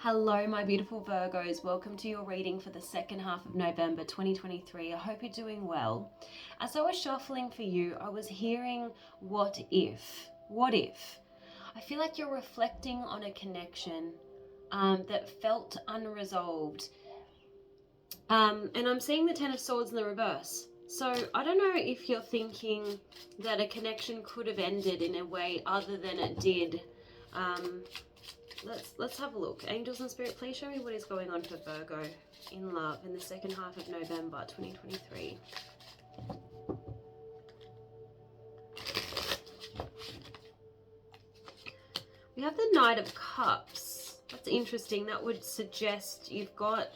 Hello, my beautiful Virgos. Welcome to your reading for the second half of November 2023. I hope you're doing well. As I was shuffling for you, I was hearing what if? What if? I feel like you're reflecting on a connection that felt unresolved. And I'm seeing the Ten of Swords in the reverse. So I don't know if you're thinking that a connection could have ended in a way other than it did. Let's have a look. Angels and Spirit, please show me what is going on for Virgo in love in the second half of November 2023. We have the Knight of Cups. That's interesting. That would suggest you've got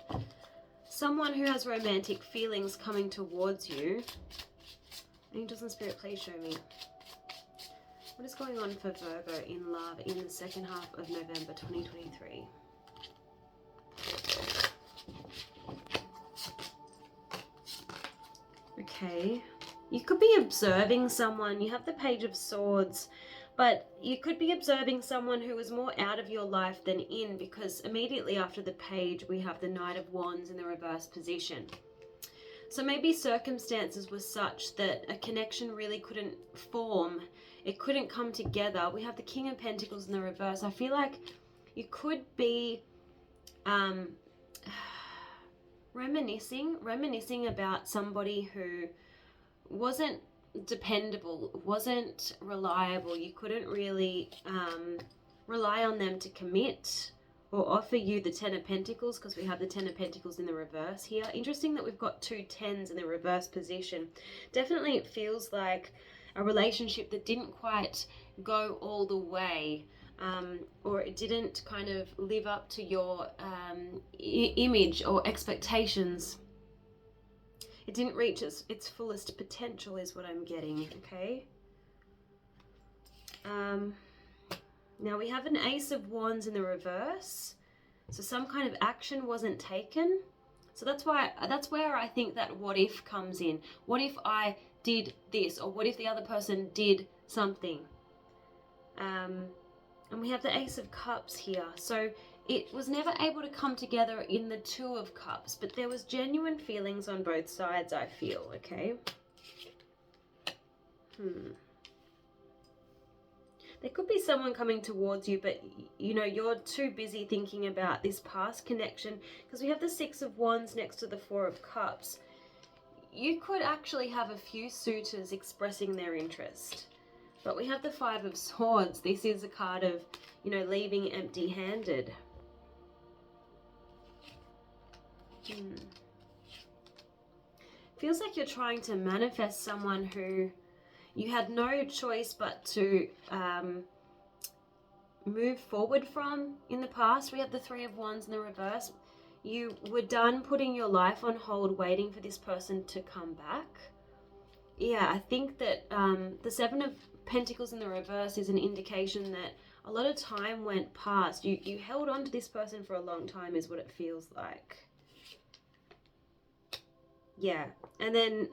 someone who has romantic feelings coming towards you. Angels and Spirit, please show me. What is going on for Virgo in love in the second half of November 2023? Okay. You could be observing someone. You have the Page of Swords, but you could be observing someone who is more out of your life than in, because immediately after the page we have the Knight of Wands in the reverse position. So maybe circumstances were such that a connection really couldn't form. It couldn't come together. We have the King of Pentacles in the reverse. I feel like you could be reminiscing about somebody who wasn't dependable, wasn't reliable. You couldn't really rely on them to commit or offer you the Ten of Pentacles, because we have the Ten of Pentacles in the reverse here. Interesting that we've got two tens in the reverse position. Definitely it feels like a relationship that didn't quite go all the way, or it didn't kind of live up to your image or expectations. It didn't reach its fullest potential is what I'm getting, okay? Now we have an Ace of Wands in the reverse. So some kind of action wasn't taken. So that's where I think that what if comes in. What if I did this? Or what if the other person did something? And we have the Ace of Cups here. So it was never able to come together in the Two of Cups, but there was genuine feelings on both sides, I feel, okay? There could be someone coming towards you, but you know, you're too busy thinking about this past connection, because we have the Six of Wands next to the Four of Cups. You could actually have a few suitors expressing their interest. But we have the Five of Swords. This is a card of, you know, leaving empty-handed. Feels like you're trying to manifest someone who you had no choice but to move forward from in the past. We have the Three of Wands in the reverse. You were done putting your life on hold, waiting for this person to come back. Yeah, I think that the Seven of Pentacles in the reverse is an indication that a lot of time went past. You held on to this person for a long time is what it feels like. Yeah, and then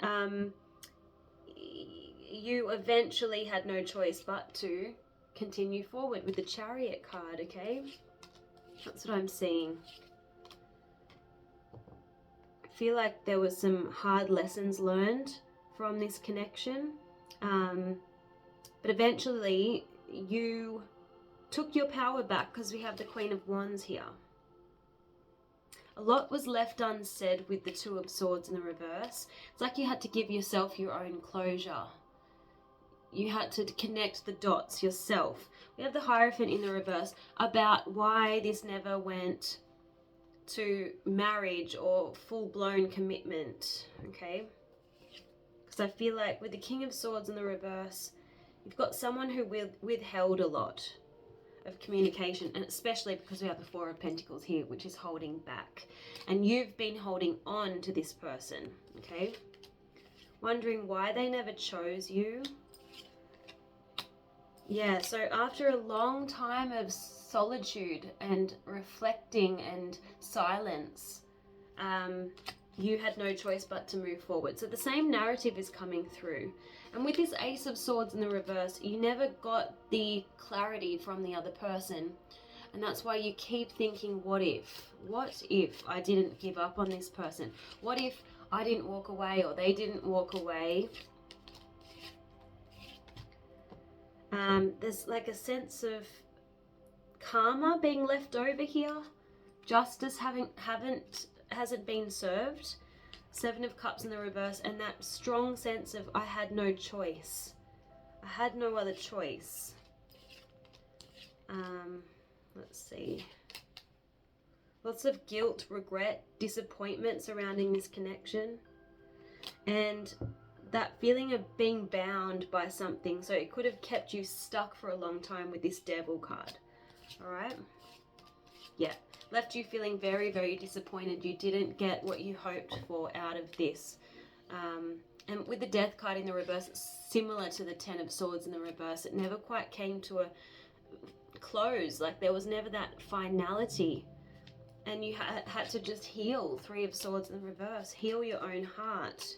you eventually had no choice but to continue forward with the Chariot card, okay? That's what I'm seeing. I feel like there was some hard lessons learned from this connection, but eventually you took your power back, because we have the Queen of Wands here. A lot was left unsaid with the Two of Swords in the reverse. It's like you had to give yourself your own closure. You had to connect the dots yourself. We have the Hierophant in the reverse about why this never went to marriage or full-blown commitment, okay? Because I feel like with the King of Swords in the reverse, you've got someone who withheld a lot of communication, and especially because we have the Four of Pentacles here, which is holding back. And you've been holding on to this person, okay? Wondering why they never chose you. Yeah, so after a long time of solitude and reflecting and silence, you had no choice but to move forward. So the same narrative is coming through. And with this Ace of Swords in the reverse, you never got the clarity from the other person. And that's why you keep thinking, what if? What if I didn't give up on this person? What if I didn't walk away or they didn't walk away? There's like a sense of karma being left over here. Justice hasn't been served. 7 of Cups in the reverse, and that strong sense of I had no choice. I had no other choice. Let's see. Lots of guilt, regret, disappointment surrounding this connection. And that feeling of being bound by something. So it could have kept you stuck for a long time with this Devil card. Alright? Yeah. Left you feeling very, very disappointed. You didn't get what you hoped for out of this. And with the Death card in the reverse, it's similar to the 10 of Swords in the reverse. It never quite came to a close. Like there was never that finality. And you had to just heal. 3 of Swords in the reverse. Heal your own heart.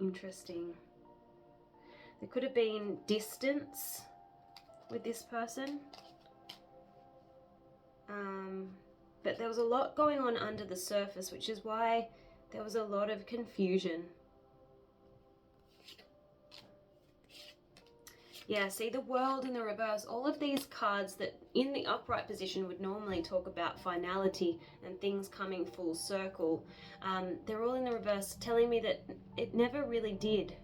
Interesting. There could have been distance with this person. But there was a lot going on under the surface, which is why there was a lot of confusion. Yeah, see the World in the reverse. All of these cards that in the upright position would normally talk about finality and things coming full circle. They're all in the reverse, telling me that it never really did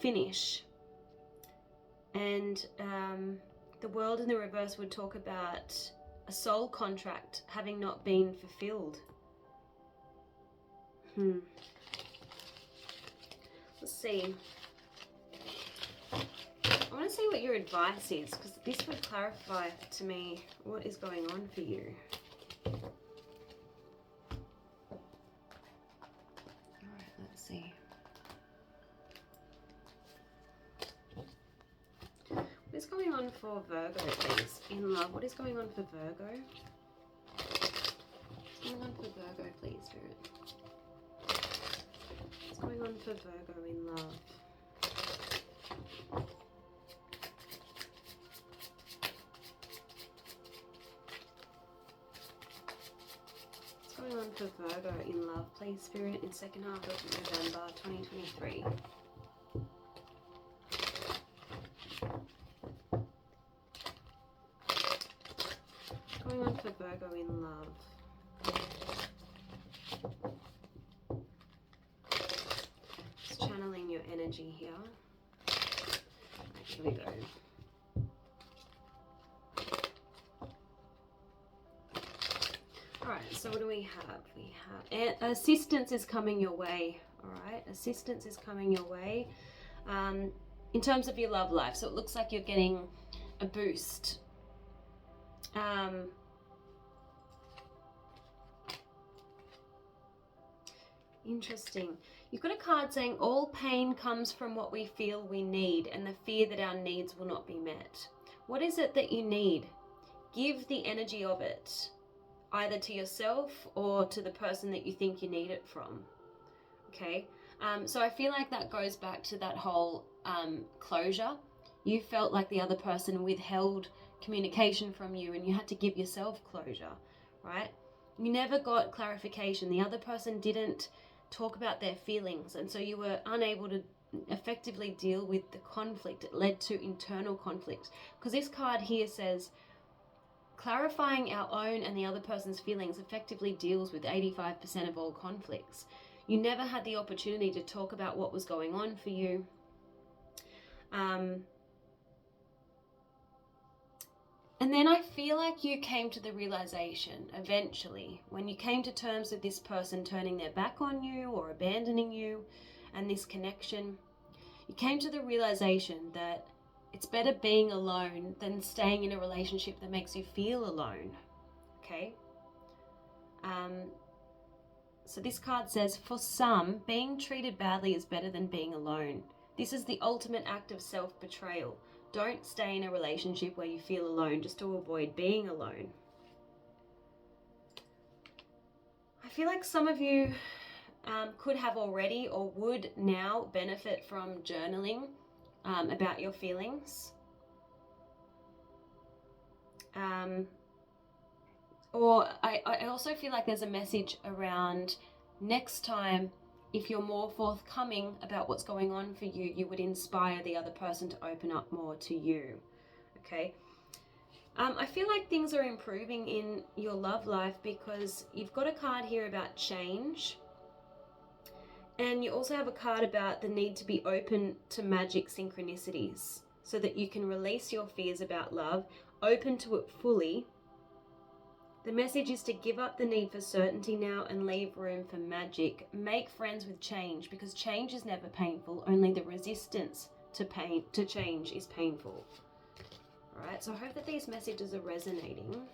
finish. And the World in the reverse would talk about a soul contract having not been fulfilled. Let's see. I want to see what your advice is, because this would clarify to me what is going on for you. Alright, let's see. What is going on for Virgo, please? In love, what is going on for Virgo? What's going on for Virgo, please, Spirit? What's going on for Virgo in love? What's going on for Virgo in love, please, Spirit, in second half of November 2023? What's going on for Virgo in love? Just channeling your energy here. Right, here we go. Alright, so what do we have? We have assistance is coming your way. Alright, assistance is coming your way in terms of your love life. So it looks like you're getting a boost. Interesting. You've got a card saying all pain comes from what we feel we need and the fear that our needs will not be met. What is it that you need? Give the energy of it, either to yourself or to the person that you think you need it from. Okay? So I feel like that goes back to that whole closure. You felt like the other person withheld communication from you and you had to give yourself closure, right? You never got clarification. The other person didn't talk about their feelings, and so you were unable to effectively deal with the conflict. It led to internal conflict, because this card here says clarifying our own and the other person's feelings effectively deals with 85% of all conflicts. You never had the opportunity to talk about what was going on for you. And then I feel like you came to the realization eventually, when you came to terms with this person turning their back on you or abandoning you and this connection, you came to the realization that it's better being alone than staying in a relationship that makes you feel alone. Okay? So this card says, for some, being treated badly is better than being alone. This is the ultimate act of self-betrayal. Don't stay in a relationship where you feel alone just to avoid being alone. I feel like some of you could have already or would now benefit from journaling about your feelings. Or I also feel like there's a message around next time, if you're more forthcoming about what's going on for you, you would inspire the other person to open up more to you. Okay. I feel like things are improving in your love life because you've got a card here about change. And you also have a card about the need to be open to magic synchronicities so that you can release your fears about love, open to it fully. The message is to give up the need for certainty now and leave room for magic. Make friends with change, because change is never painful. Only the resistance to change is painful. All right, so I hope that these messages are resonating.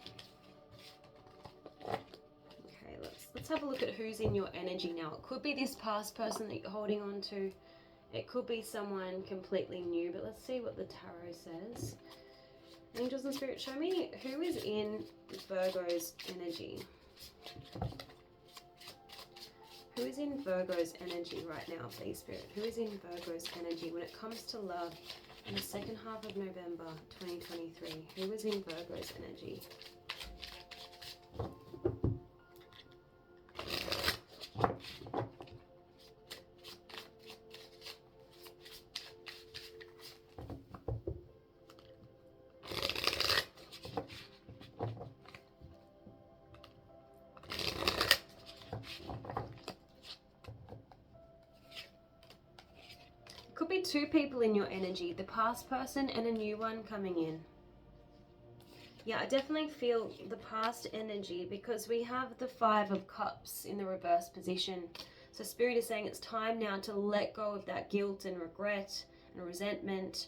Okay, let's have a look at who's in your energy now. It could be this past person that you're holding on to. It could be someone completely new, but let's see what the tarot says. Angels and Spirit, show me who is in Virgo's energy. Who is in Virgo's energy right now, please, Spirit? Who is in Virgo's energy when it comes to love in the second half of November 2023? Who is in Virgo's energy? Could be two people in your energy, the past person and a new one coming in. Yeah, I definitely feel the past energy because we have the 5 of Cups in the reverse position. So Spirit is saying it's time now to let go of that guilt and regret and resentment.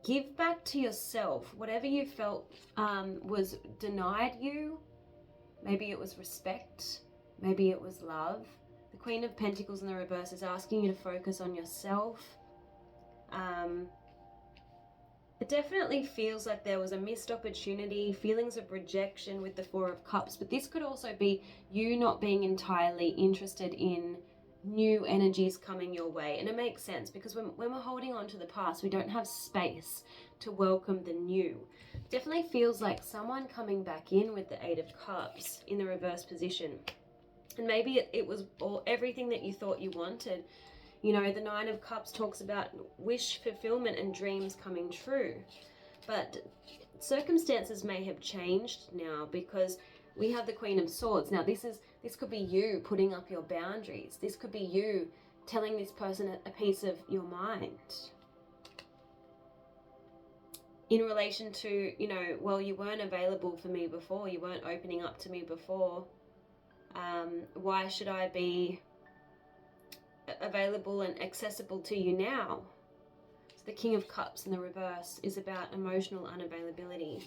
Give back to yourself whatever you felt was denied you. Maybe it was respect, maybe it was love. The Queen of Pentacles in the reverse is asking you to focus on yourself. It definitely feels like there was a missed opportunity, feelings of rejection with the 4 of Cups, but this could also be you not being entirely interested in new energies coming your way. And it makes sense because when we're holding on to the past, we don't have space to welcome the new. Definitely feels like someone coming back in with the 8 of Cups in the reverse position. And maybe it was everything that you thought you wanted. You know, the 9 of Cups talks about wish fulfillment and dreams coming true. But circumstances may have changed now because we have the Queen of Swords. Now, this could be you putting up your boundaries. This could be you telling this person a piece of your mind. In relation to, you know, well, you weren't available for me before. You weren't opening up to me before. Why should I be available and accessible to you now? So the King of Cups in the reverse is about emotional unavailability.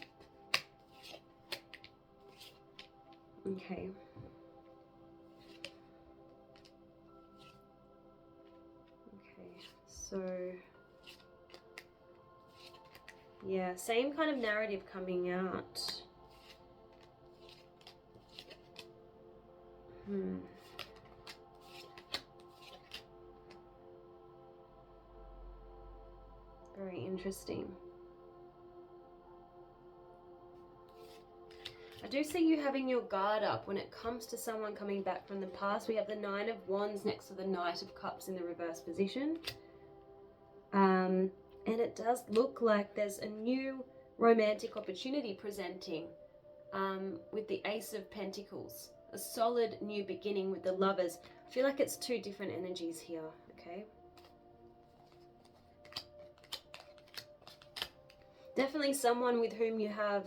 Okay. Okay, so yeah, same kind of narrative coming out. Very interesting. I do see you having your guard up when it comes to someone coming back from the past. We have the 9 of Wands next to the Knight of Cups in the reverse position. And it does look like there's a new romantic opportunity presenting with the Ace of Pentacles. A solid new beginning with the Lovers. I feel like it's 2 different energies here, okay? Definitely someone with whom you have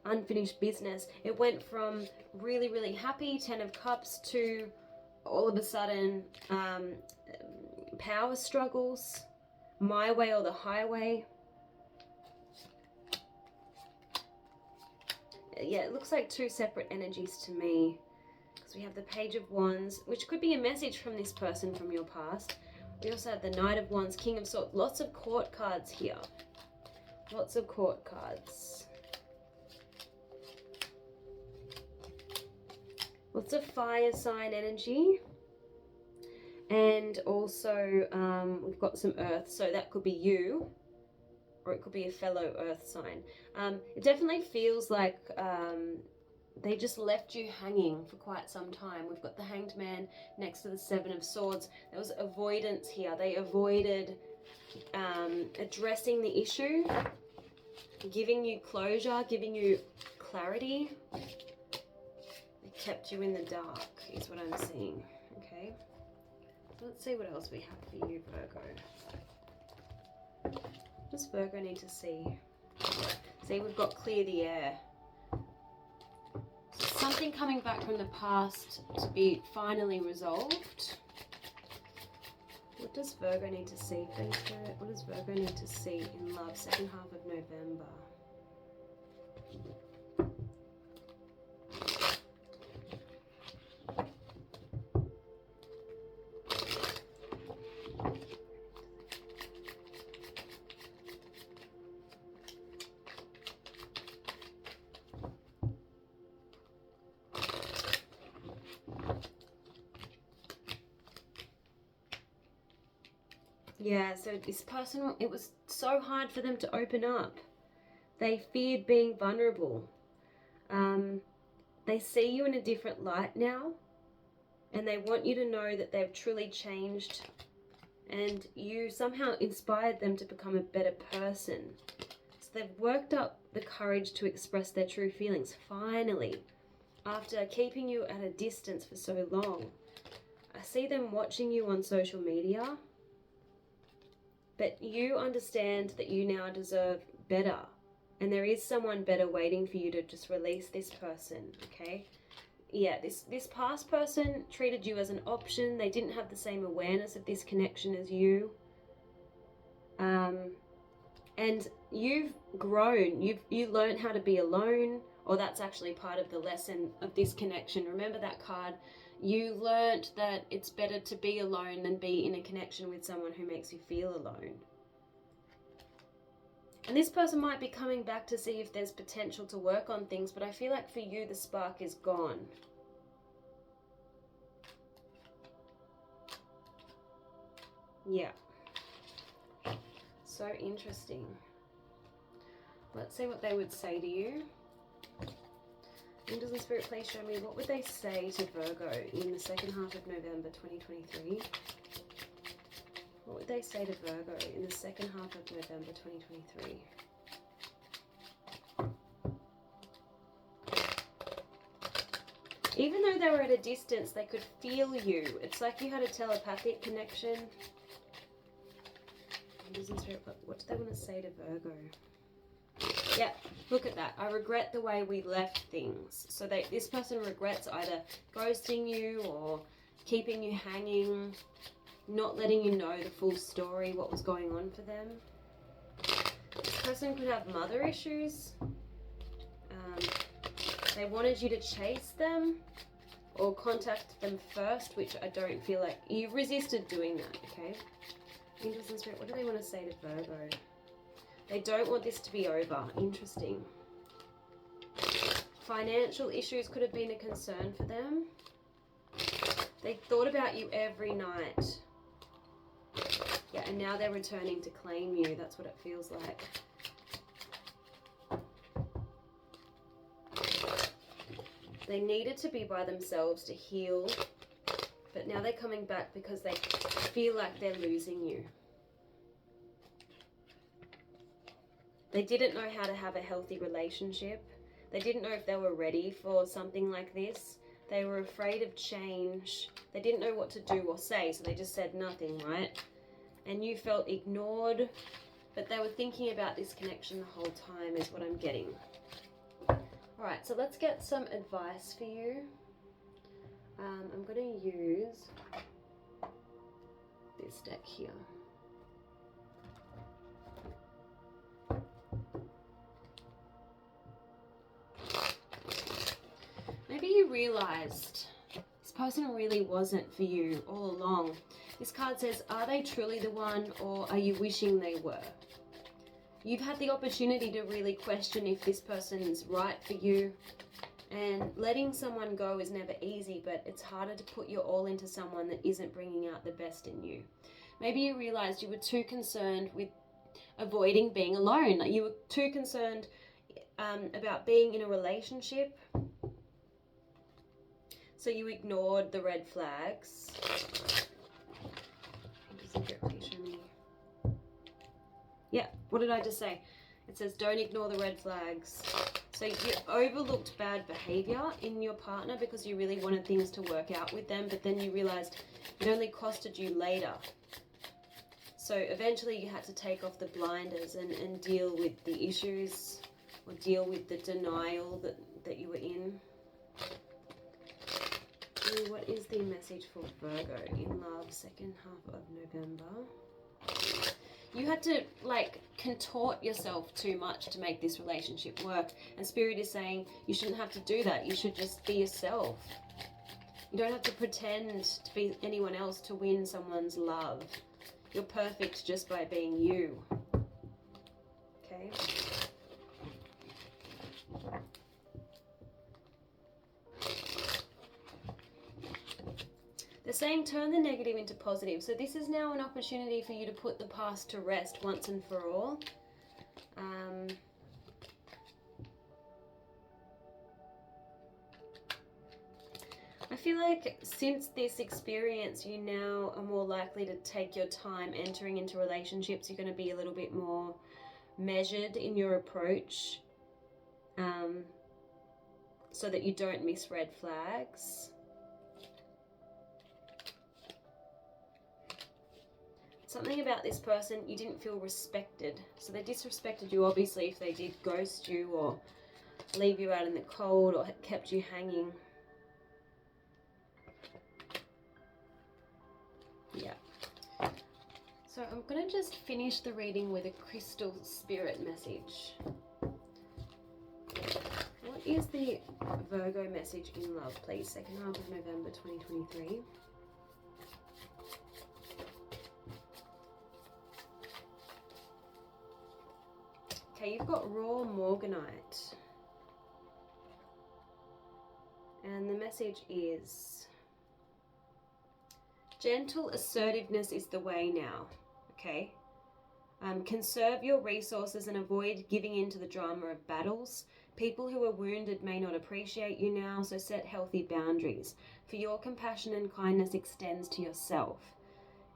unfinished business. It went from really, really happy, 10 of Cups, to all of a sudden power struggles, my way or the highway. Yeah, it looks like 2 separate energies to me. Because we have the Page of Wands, which could be a message from this person from your past. We also have the Knight of Wands, King of Swords. Lots of court cards here. Lots of court cards. Lots of fire sign energy. And also we've got some earth, so that could be you, or it could be a fellow earth sign. It definitely feels like they just left you hanging for quite some time. We've got the Hanged Man next to the Seven of Swords. There was avoidance here. They avoided addressing the issue, giving you closure, giving you clarity. They kept you in the dark is what I'm seeing. Okay, let's see what else we have for you, Virgo. What does Virgo need to see? See, we've got clear the air. Something coming back from the past to be finally resolved. What does Virgo need to see, please, Spirit? What does Virgo need to see in love, second half of November? Yeah, so this person, it was so hard for them to open up. They feared being vulnerable. They see you in a different light now, and they want you to know that they've truly changed, and you somehow inspired them to become a better person. So they've worked up the courage to express their true feelings, finally, after keeping you at a distance for so long. I see them watching you on social media. But you understand that you now deserve better. And there is someone better waiting for you to just release this person, okay? Yeah, this past person treated you as an option. They didn't have the same awareness of this connection as you. And you've grown. You learned how to be alone, or that's actually part of the lesson of this connection. Remember that card? You learned that it's better to be alone than be in a connection with someone who makes you feel alone. And this person might be coming back to see if there's potential to work on things, but I feel like for you, the spark is gone. Yeah. So interesting. Let's see what they would say to you. Angels and Spirit, please show me, what would they say to Virgo in the second half of November 2023? What would they say to Virgo in the second half of November 2023? Even though they were at a distance, they could feel you. It's like you had a telepathic connection. Angels and Spirit, what do they want to say to Virgo? Yeah, look at that. I regret the way we left things. So this person regrets either ghosting you or keeping you hanging, not letting you know the full story, what was going on for them. This person could have mother issues. They wanted you to chase them or contact them first, which I don't feel like you resisted doing that, okay? Angels and Spirit, what do they want to say to Virgo? They don't want this to be over. Interesting. Financial issues could have been a concern for them. They thought about you every night. Yeah, and now they're returning to claim you. That's what it feels like. They needed to be by themselves to heal, but now they're coming back because they feel like they're losing you. They didn't know how to have a healthy relationship. They didn't know if they were ready for something like this. They were afraid of change. They didn't know what to do or say, so they just said nothing, right? And you felt ignored, but they were thinking about this connection the whole time is what I'm getting. Alright, so let's get some advice for you. I'm going to use this deck here. Maybe you realized this person really wasn't for you all along. This card says, are they truly the one, or are you wishing they were? You've had the opportunity to really question if this person is right for you And letting someone go is never easy, but it's harder to put your all into someone that isn't bringing out the best in you. Maybe you realized you were too concerned with avoiding being alone. Like you were too concerned about being in a relationship, so you ignored the red flags. Yeah, what did I just say? It says don't ignore the red flags. So you overlooked bad behavior in your partner because you really wanted things to work out with them, but then you realized it only costed you later. So eventually you had to take off the blinders and deal with the issues, or deal with the denial that you were in. Ooh, what is the message for Virgo in love, second half of November? You had to like contort yourself too much to make this relationship work. And Spirit is saying you shouldn't have to do that. You should just be yourself. You don't have to pretend to be anyone else to win someone's love. You're perfect just by being you. Okay? They're saying turn the negative into positive. So this is now an opportunity for you to put the past to rest once and for all. I feel like since this experience, you now are more likely to take your time entering into relationships. You're going to be a little bit more measured in your approach, so that you don't miss red flags. Something about this person, you didn't feel respected. So they disrespected you, obviously, if they did ghost you or leave you out in the cold or kept you hanging. Yeah. So I'm going to just finish the reading with a crystal spirit message. What is the Virgo message in love, please? Second half of November 2023. Okay, you've got raw morganite. And the message is gentle assertiveness is the way now, okay? Conserve your resources and avoid giving in to the drama of battles. People who are wounded may not appreciate you now, so set healthy boundaries. For your compassion and kindness extends to yourself.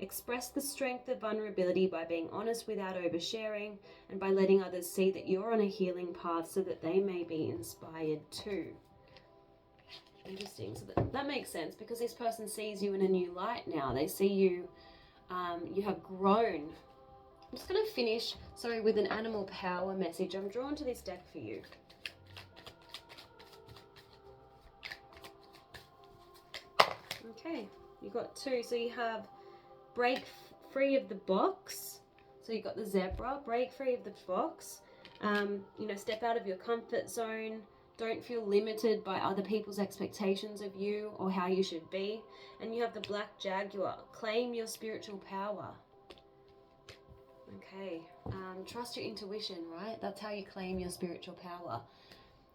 Express the strength of vulnerability by being honest without oversharing and by letting others see that you're on a healing path so that they may be inspired too. Interesting. So that makes sense because this person sees you in a new light now. They see you, you have grown. I'm just going to finish, with an animal power message. I'm drawn to this deck for you. Okay, you got two. So you have break free of the box. So you've got the zebra, break free of the box. Step out of your comfort zone. Don't feel limited by other people's expectations of you or how you should be. And you have the black jaguar, claim your spiritual power. Okay, trust your intuition, right? That's how you claim your spiritual power.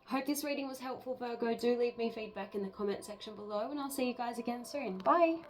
Hope this reading was helpful, Virgo. Do leave me feedback in the comment section below, and I'll see you guys again soon. Bye!